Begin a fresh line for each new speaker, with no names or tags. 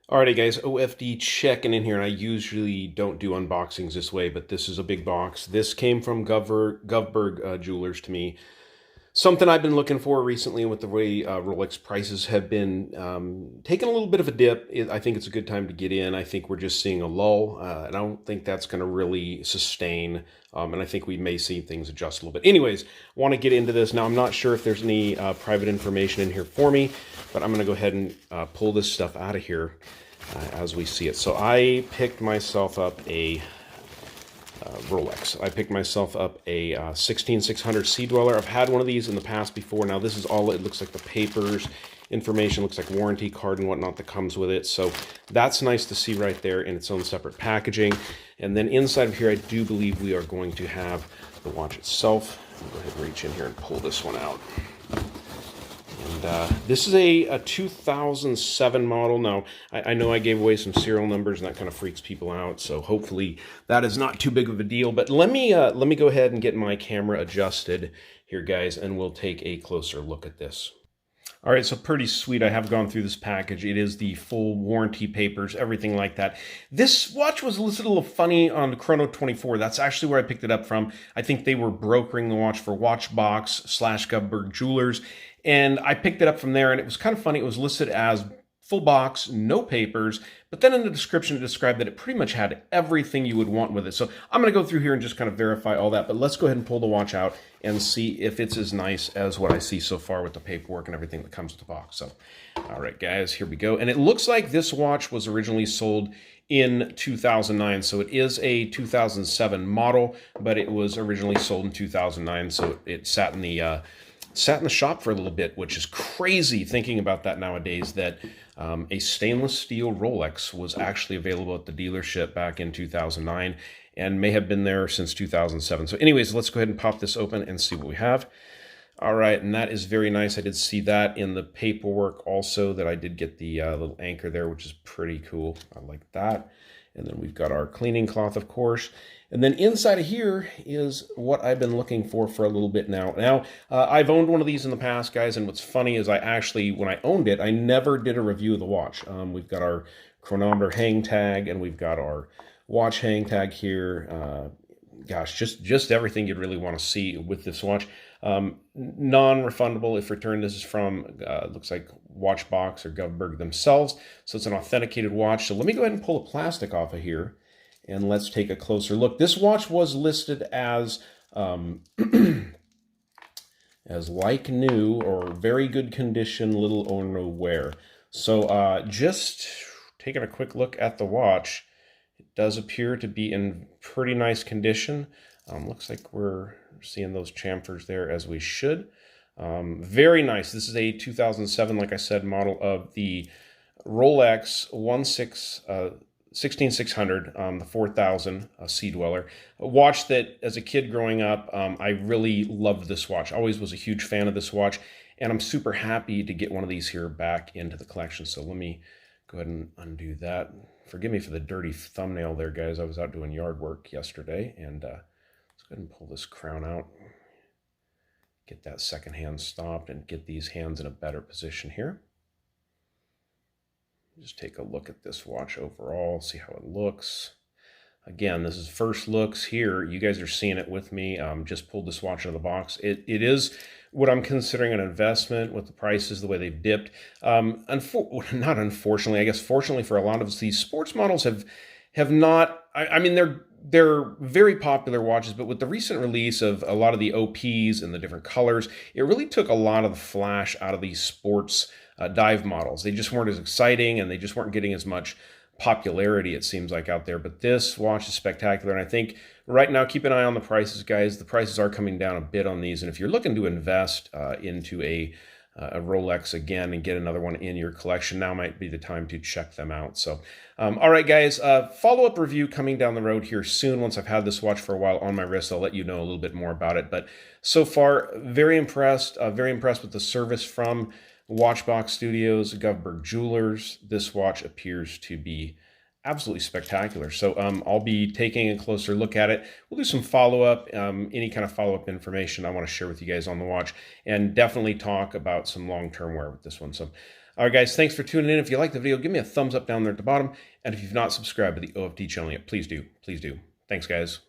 Alrighty guys, OFD checking in here, and I usually don't do unboxings this way, but this is a big box. This came from Govberg Jewelers to me. Something I've been looking for recently with the way Rolex prices have been taking a little bit of a dip. I think it's a good time to get in. I think we're just seeing a lull, and I don't think that's going to really sustain. And I think we may see things adjust a little bit. Anyways, I want to get into this. Now, I'm not sure if there's any private information in here for me, but I'm going to go ahead and pull this stuff out of here as we see it. So I picked myself up a Rolex. I picked myself up a 16600 Sea Dweller. I've had one of these in the past before. Now this is all it looks like. The papers, information, looks like warranty card and whatnot that comes with it. So that's nice to see right there in its own separate packaging. And then inside of here, I do believe we are going to have the watch itself. I'll go ahead and reach in here and pull this one out. And this is a 2007 model. Now, I know I gave away some serial numbers, and that kind of freaks people out, so hopefully that is not too big of a deal. But let me go ahead and get my camera adjusted here, guys, and we'll take a closer look at this. All right, so pretty sweet. I have gone through this package. It is the full warranty papers, everything like that. This watch was listed a little funny on Chrono24. That's actually where I picked it up from. I think they were brokering the watch for WatchBox / Govberg Jewelers, and I picked it up from there, and it was kind of funny. It was listed as full box, no papers, but then in the description it described that it pretty much had everything you would want with it. So I'm going to go through here and just kind of verify all that, but let's go ahead and pull the watch out and see if it's as nice as what I see so far with the paperwork and everything that comes with the box. So, all right, guys, here we go. And it looks like this watch was originally sold in 2009, so it is a 2007 model, but it was originally sold in 2009, so it sat in the shop for a little bit, which is crazy thinking about that nowadays, that a stainless steel Rolex was actually available at the dealership back in 2009 and may have been there since 2007. So anyways, let's go ahead and pop this open and see what we have. All right, and that is very nice. I did see that in the paperwork also, that I did get the little anchor there, which is pretty cool. I like that. And then we've got our cleaning cloth, of course. And then inside of here is what I've been looking for a little bit now. Now, I've owned one of these in the past, guys, and what's funny is I actually, when I owned it, I never did a review of the watch. We've got our chronometer hang tag, and we've got our watch hang tag here. Gosh, just everything you'd really want to see with this watch. Non-refundable if returned. This is from, looks like WatchBox or Govberg themselves. So it's an authenticated watch. So let me go ahead and pull the plastic off of here, and let's take a closer look. This watch was listed as as like new or very good condition, little or no wear. So just taking a quick look at the watch, it does appear to be in pretty nice condition. Looks like we're seeing those chamfers there as we should. Very nice. This is a 2007, like I said, model of the Rolex 16600, the 4000 Sea Dweller. A watch that, as a kid growing up, I really loved this watch. Always was a huge fan of this watch, and I'm super happy to get one of these here back into the collection. So let me go ahead and undo that. Forgive me for the dirty thumbnail there, guys. I was out doing yard work yesterday, and let's go ahead and pull this crown out. Get that second hand stopped and get these hands in a better position here. Just take a look at this watch overall, see how it looks. Again, this is first looks here. You guys are seeing it with me. Just pulled this watch out of the box. It is what I'm considering an investment with the prices, the way they've dipped. Not unfortunately, I guess fortunately for a lot of us, these sports models have not, I mean, they're very popular watches, but with the recent release of a lot of the OPs and the different colors, it really took a lot of the flash out of these sports dive models. They just weren't as exciting, and they just weren't getting as much popularity, it seems like, out there. But this watch is spectacular, and I think right now, keep an eye on the prices, guys. The prices are coming down a bit on these, and if you're looking to invest into a Rolex again and get another one in your collection, now might be the time to check them out. So, all right, guys, follow-up review coming down the road here soon. Once I've had this watch for a while on my wrist, I'll let you know a little bit more about it. But so far, very impressed with the service from WatchBox Studios, Govberg Jewelers. This watch appears to be absolutely spectacular. So I'll be taking a closer look at it. We'll do some follow-up, any kind of follow-up information I want to share with you guys on the watch, and definitely talk about some long-term wear with this one. So All right, guys, thanks for tuning in. If you like the video, give me a thumbs up down there at the bottom. And if you've not subscribed to the OFD channel yet, please do. Please do. Thanks, guys.